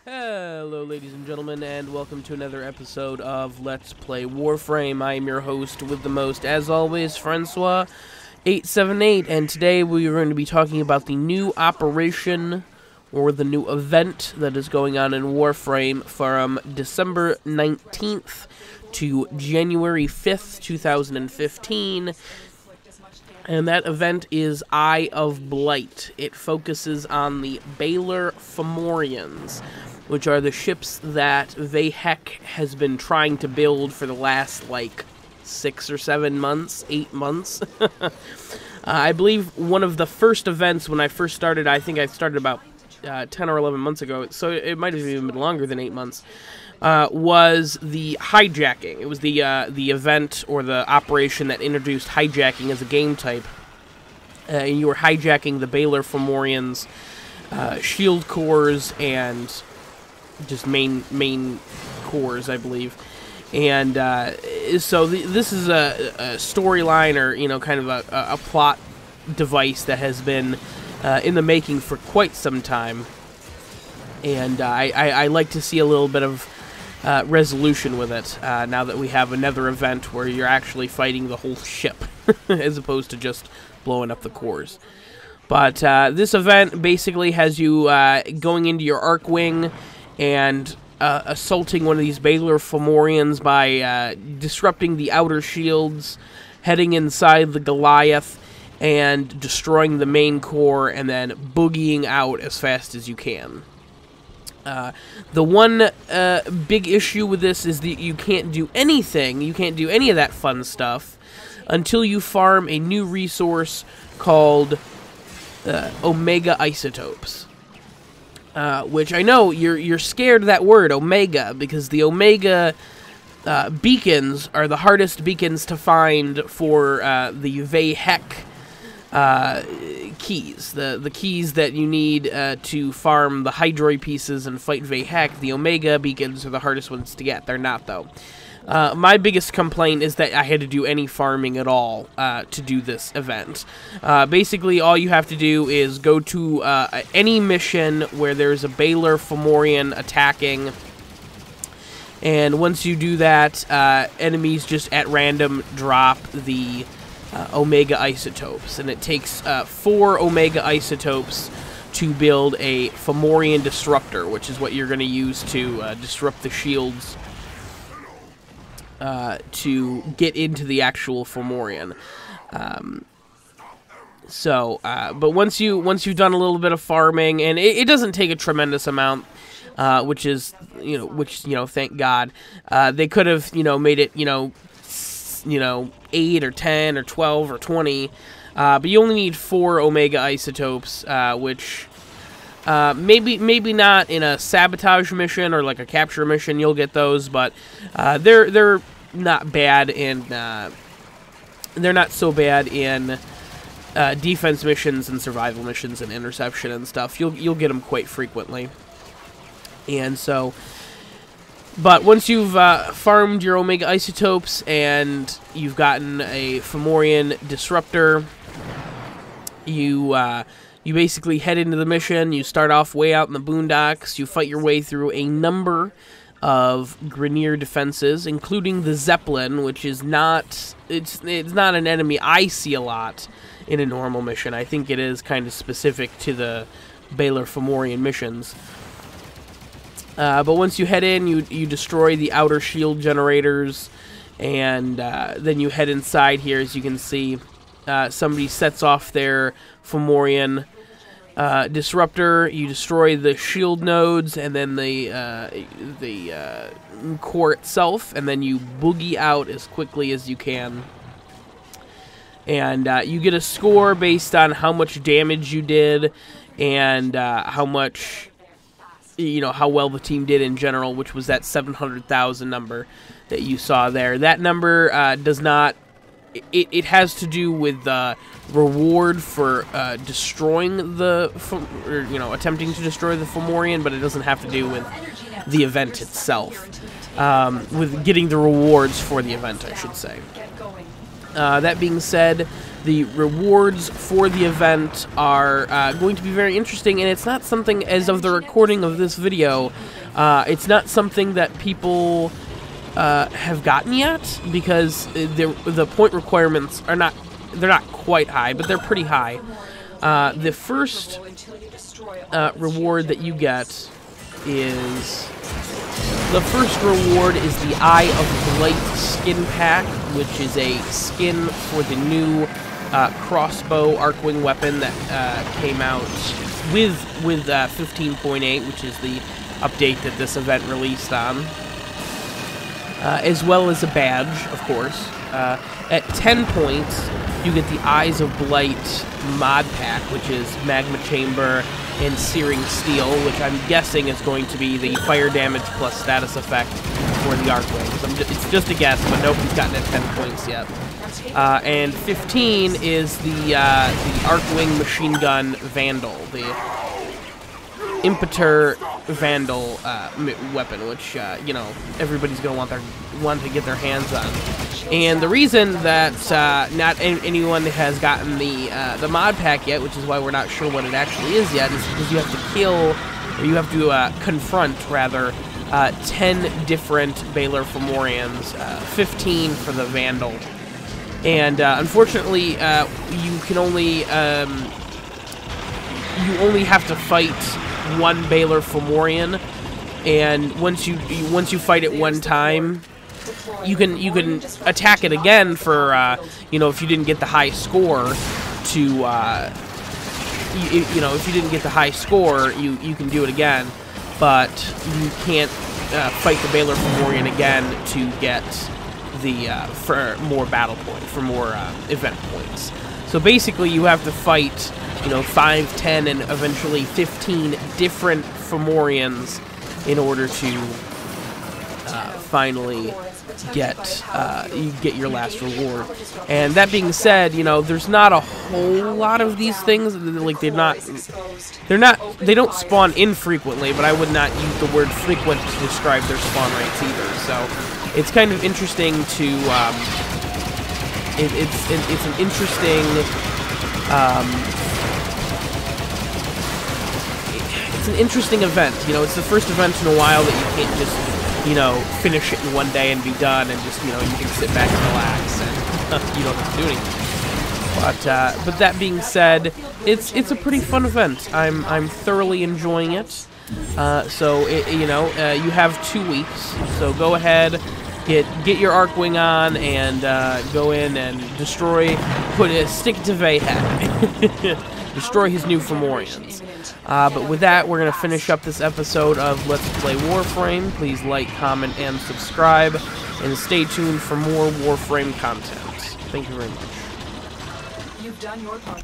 Hello, ladies and gentlemen, and welcome to another episode of Let's Play Warframe. I am your host with the most, as always, Francois878, and today we are going to be talking about the new operation, or the new event that is going on in Warframe from December 19th to January 5th, 2015. And that event is Eye of Blight. It focuses on the Baylor Fomorians, which are the ships that Vahek has been trying to build for the last, 6 or 7 months, 8 months. I believe one of the first events when I first started, I think I started about 10 or 11 months ago, so it might have even been longer than 8 months, was the hijacking. It was the event or the operation that introduced hijacking as a game type. And you were hijacking the Baylor Fomorians' shield cores and just main cores, I believe. And so this is a storyline, or kind of a plot device that has been in the making for quite some time. And I like to see a little bit of resolution with it, now that we have another event where you're actually fighting the whole ship, as opposed to just blowing up the cores. But this event basically has you going into your arc wing and assaulting one of these Baylor Fomorians by disrupting the outer shields, heading inside the Goliath, and destroying the main core, and then boogieing out as fast as you can. The one big issue with this is that you can't do anything, you can't do any of that fun stuff until you farm a new resource called Omega Isotopes. Which I know you're scared of that word, Omega, because the Omega beacons are the hardest beacons to find for the Vahek keys, the keys that you need to farm the Hydroid pieces and fight Vahek. The Omega beacons are the hardest ones to get. They're not, though. My biggest complaint is that I had to do any farming at all to do this event. Basically, all you have to do is go to any mission where there's a Baylor Fomorian attacking, and once you do that, enemies just at random drop the Omega Isotopes, and it takes 4 Omega Isotopes to build a Fomorian Disruptor, which is what you're going to use to disrupt the shields to get into the actual Fomorian. But once you've done a little bit of farming, and it doesn't take a tremendous amount, which thank God. They could have made it 8 or 10 or 12 or 20, but you only need 4 Omega Isotopes, which maybe not in a sabotage mission or like a capture mission you'll get those, but they're not bad in they're not so bad in defense missions and survival missions and interception and stuff. You'll get them quite frequently, and so. But once you've farmed your Omega Isotopes and you've gotten a Fomorian Disruptor, you basically head into the mission. You start off way out in the boondocks. You fight your way through a number of Grineer defenses, including the Zeppelin, which is not it's not an enemy I see a lot in a normal mission. I think it is kind of specific to the Baylor Fomorian missions. But once you head in, you destroy the outer shield generators, and then you head inside here. As you can see, somebody sets off their Fomorian Disruptor. You destroy the shield nodes, and then the core itself, and then you boogie out as quickly as you can. And you get a score based on how much damage you did, and how much... how well the team did in general, which was that 700,000 number that you saw there. That number does not... It has to do with the reward for destroying the... attempting to destroy the Fomorian, but it doesn't have to do with the event itself. With getting the rewards for the event, I should say. That being said, the rewards for the event are going to be very interesting, and it's not something, as of the recording of this video, it's not something that people have gotten yet, because the point requirements are not, they're not quite high, but they're pretty high. The first reward that you get is... The first reward is the Eye of Blight skin pack, which is a skin for the new crossbow Arcwing weapon that came out with 15.8, which is the update that this event released on, as well as a badge, of course. At 10 points, you get the Eyes of Blight mod pack, which is Magma Chamber and Searing Steel, which I'm guessing is going to be the fire damage plus status effect for the Arcwings. It's just a guess, but nobody's gotten it at 10 points yet. And 15 is the Arcwing Machine Gun Vandal, the Impeter Vandal weapon, which you know, everybody's going to want to get their hands on. And the reason that not anyone has gotten the mod pack yet, which is why we're not sure what it actually is yet, is because you have to kill, or you have to confront, rather, 10 different Baylor Fomorians, 15 for the Vandal. And unfortunately, you only have to fight one Baylor Fomorian, and once you fight it one time, you can attack it again for you know, if you didn't get the high score to you know, if you didn't get the high score, you can do it again, but you can't fight the Baylor Fomorian again to get the for more battle points, for more event points. So basically, you have to fight, you know, 5, 10, and eventually 15 different Fomorians in order to finally get your last reward. And that being said, you know, there's not a whole lot of these things. Like, they don't spawn infrequently, but I would not use the word frequent to describe their spawn rates either. So it's kind of interesting to it's an interesting it's an interesting event. You know, it's the first event in a while that you can't just, you know, finish it in one day and be done, and just, you know, you can sit back and relax and you don't have to do anything. But that being said, it's a pretty fun event. I'm thoroughly enjoying it. So you know, you have 2 weeks. So go ahead, get your Arcwing on, and go in and destroy. Stick to Vayhak. Destroy his new Fomorians. But with that, we're going to finish up this episode of Let's Play Warframe. Please like, comment, and subscribe, and stay tuned for more Warframe content. Thank you very much. You've done your part.